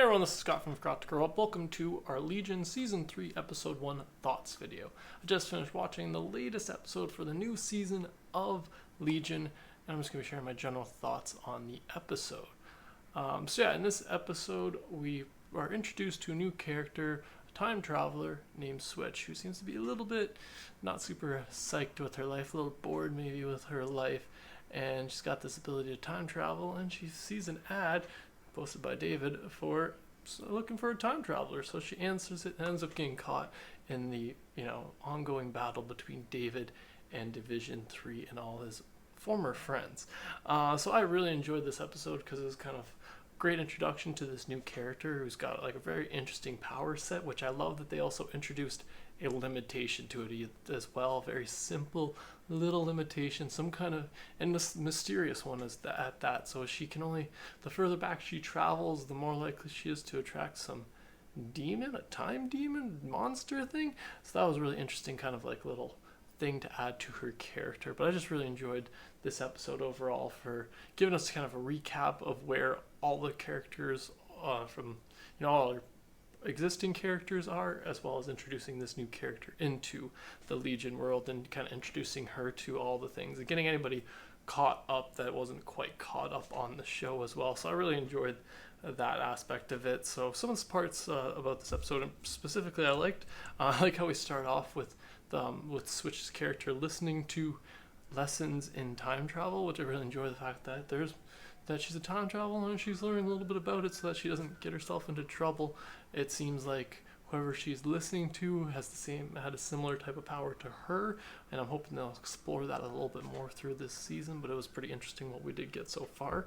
Hey everyone, this is Scott from Forgot to Grow Up. Welcome to our Legion Season 3 Episode 1 Thoughts video. I just finished watching the latest episode for the new season of Legion, and I'm just going to be sharing my general thoughts on the episode. In this episode, we are introduced to a new character, a time traveler named Switch, who seems to be a little bit not super psyched with her life, a little bored maybe with her life, and she's got this ability to time travel, and she sees an ad posted by David for looking for a time traveler. So she answers it and ends up getting caught in the ongoing battle between David and Division 3 and all his former friends. So I really enjoyed this episode because it was kind of a great introduction to this new character who's got like a very interesting power set, which I love that they also introduced a limitation to it as well. Very simple little limitation, some kind of, and this mysterious one is at that. So she can only, the further back she travels, the more likely she is to attract some demon, a time demon monster thing. So that was really interesting, kind of like little thing to add to her character. But I just really enjoyed this episode overall for giving us kind of a recap of where all the characters from all our existing characters are, as well as introducing this new character into the Legion world and kind of introducing her to all the things and getting anybody caught up that wasn't quite caught up on the show as well. So I really enjoyed that aspect of it. So some of the parts about this episode, and specifically I like how we start off with Switch's character listening to lessons in time travel, which I really enjoy the fact that she's a time traveler and she's learning a little bit about it so that she doesn't get herself into trouble. It seems like whoever she's listening to had a similar type of power to her, and I'm hoping they'll explore that a little bit more through this season. But it was pretty interesting what we did get so far.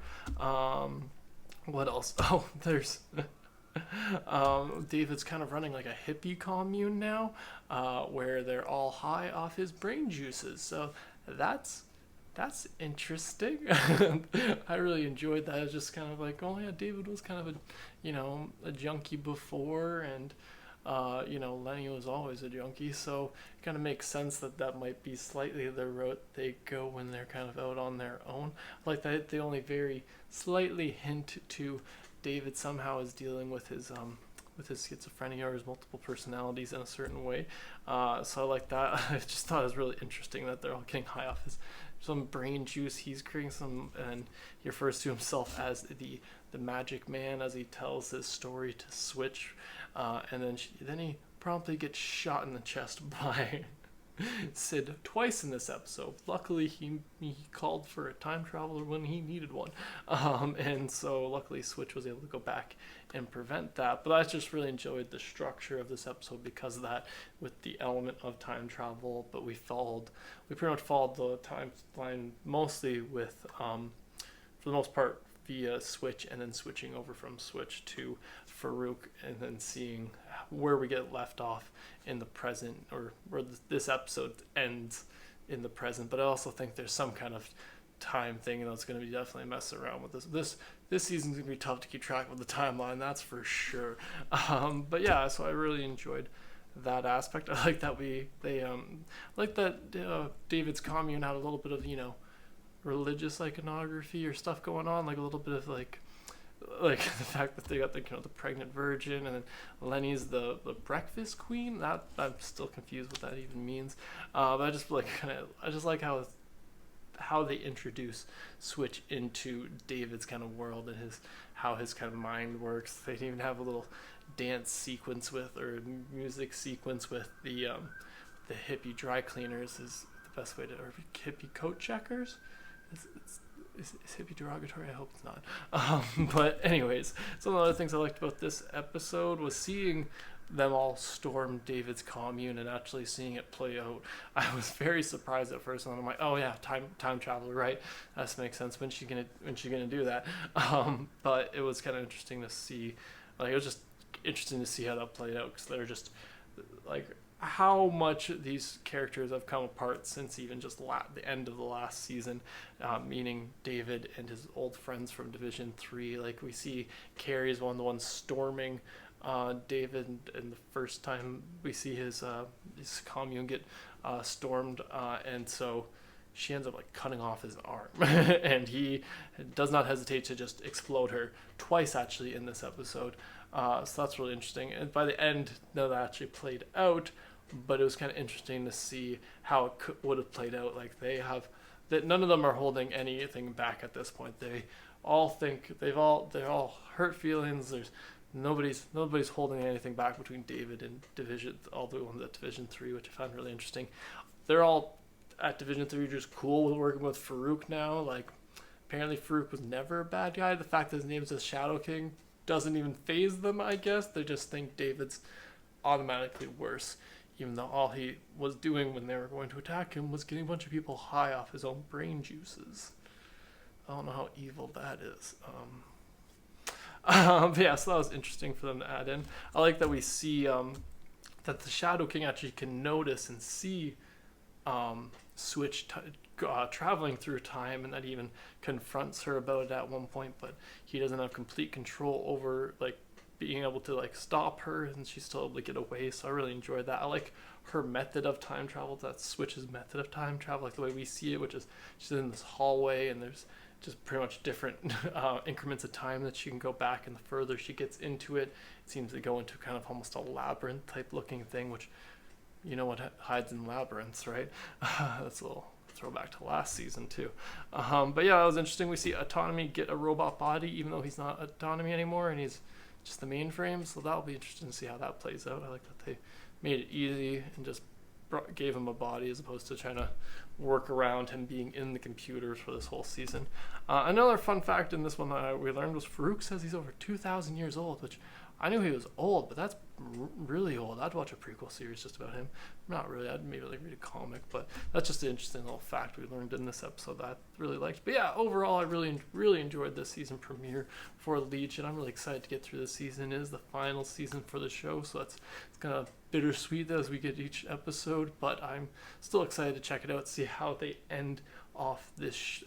What else? Oh, there's David's kind of running like a hippie commune now, where they're all high off his brain juices. So that's interesting. I really enjoyed that. It was just kind of like, oh yeah, David was kind of a junkie before, and Lenny was always a junkie, so it kind of makes sense that might be slightly the route they go when they're kind of out on their own. Like that, they only very slightly hint to David somehow is dealing with his schizophrenia or his multiple personalities in a certain way. So I like that. I just thought it was really interesting that they're all getting high off some brain juice. He's creating some, and he refers to himself as the magic man as he tells his story to Switch, and then he promptly gets shot in the chest by Sid twice in this episode. Luckily, he called for a time traveler when he needed one, and so luckily Switch was able to go back and prevent that. But I just really enjoyed the structure of this episode because of that, with the element of time travel. But we pretty much followed the timeline mostly with, for the most part, via Switch, and then switching over from Switch to Farouk, and then seeing where we get left off in the present, or where this episode ends in the present. But I also think there's some kind of time thing that's going to be definitely messing around with this season's going to be tough to keep track of the timeline, that's for sure. But yeah, so I really enjoyed that aspect. I like that David's commune had a little bit of religious iconography or stuff going on, like a little bit of like the fact that they got the pregnant virgin, and then Lenny's the breakfast queen. That I'm still confused what that even means. But I just like how they introduce Switch into David's kind of world and how his kind of mind works. They even have a little dance sequence or music sequence with the hippie dry cleaners is the best way to, or hippie coat checkers. Is hippie derogatory? I hope it's not. But anyways, some of the other things I liked about this episode was seeing them all storm David's commune and actually seeing it play out. I was very surprised at first, and I'm like, oh yeah, time traveler, right? That makes sense. When's she gonna do that? But it was kind of interesting to see. It was just interesting to see how that played out, because they're just like how much these characters have come apart since even just the end of the last season, meaning David and his old friends from Division 3. Like, we see Carrie is one of the ones storming David, and the first time we see his commune get stormed, and so she ends up like cutting off his arm, and he does not hesitate to just explode her twice actually in this episode. So that's really interesting. And by the end, no, that actually played out, but it was kind of interesting to see how it would have played out. Like that none of them are holding anything back at this point. They all think they're all hurt feelings. There's nobody's holding anything back between David and Division, all the ones at Division 3, which I found really interesting. They're all at Division 3 just cool with working with Farouk now. Like, apparently Farouk was never a bad guy. The fact that his name says Shadow King doesn't even faze them, I guess. They just think David's automatically worse, even though all he was doing when they were going to attack him was getting a bunch of people high off his own brain juices. I don't know how evil that is. But yeah, so that was interesting for them to add in. I like that we see that the Shadow King actually can notice and see Switch traveling through time, and that he even confronts her about it at one point, but he doesn't have complete control over like being able to like stop her, and she's still able to get away. So I really enjoyed that. I like her method of time travel. That's Switch's method of time travel, like the way we see it, which is she's in this hallway and there's just pretty much different increments of time that she can go back, and the further she gets into it, it seems to go into kind of almost a labyrinth type looking thing, which you know what hides in labyrinths, right? That's a little throwback to last season too. But yeah, that was interesting. We see Autonomy get a robot body, even though he's not Autonomy anymore, and he's just the mainframe. So that'll be interesting to see how that plays out. I like that they made it easy and just gave him a body as opposed to trying to work around him being in the computers for this whole season. Another fun fact in this one that we learned was Farouk says he's over 2,000 years old, which I knew he was old, but that's really old. I'd watch a prequel series just about him. Not really. I'd maybe like read a comic, but that's just an interesting little fact we learned in this episode that I really liked. But yeah, overall, I really enjoyed this season premiere for Legion. I'm really excited to get through this season. It is the final season for the show, so it's kind of bittersweet as we get each episode, but I'm still excited to check it out, see how they end off this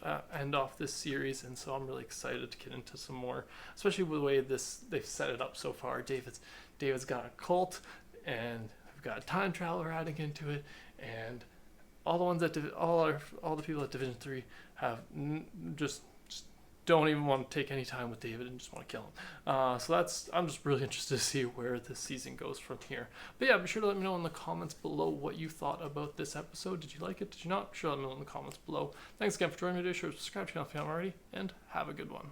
series, and so I'm really excited to get into some more, especially with the way they've set it up so far. David's got a cult, and we've got a time traveler adding into it, and all the ones that all the people at Division 3 have just don't even want to take any time with David and just want to kill him. So I'm just really interested to see where this season goes from here. But yeah, be sure to let me know in the comments below what you thought about this episode. Did you like it? Did you not? Be sure to let me know in the comments below. Thanks again for joining me today. Sure to subscribe to the channel if you haven't already, and have a good one.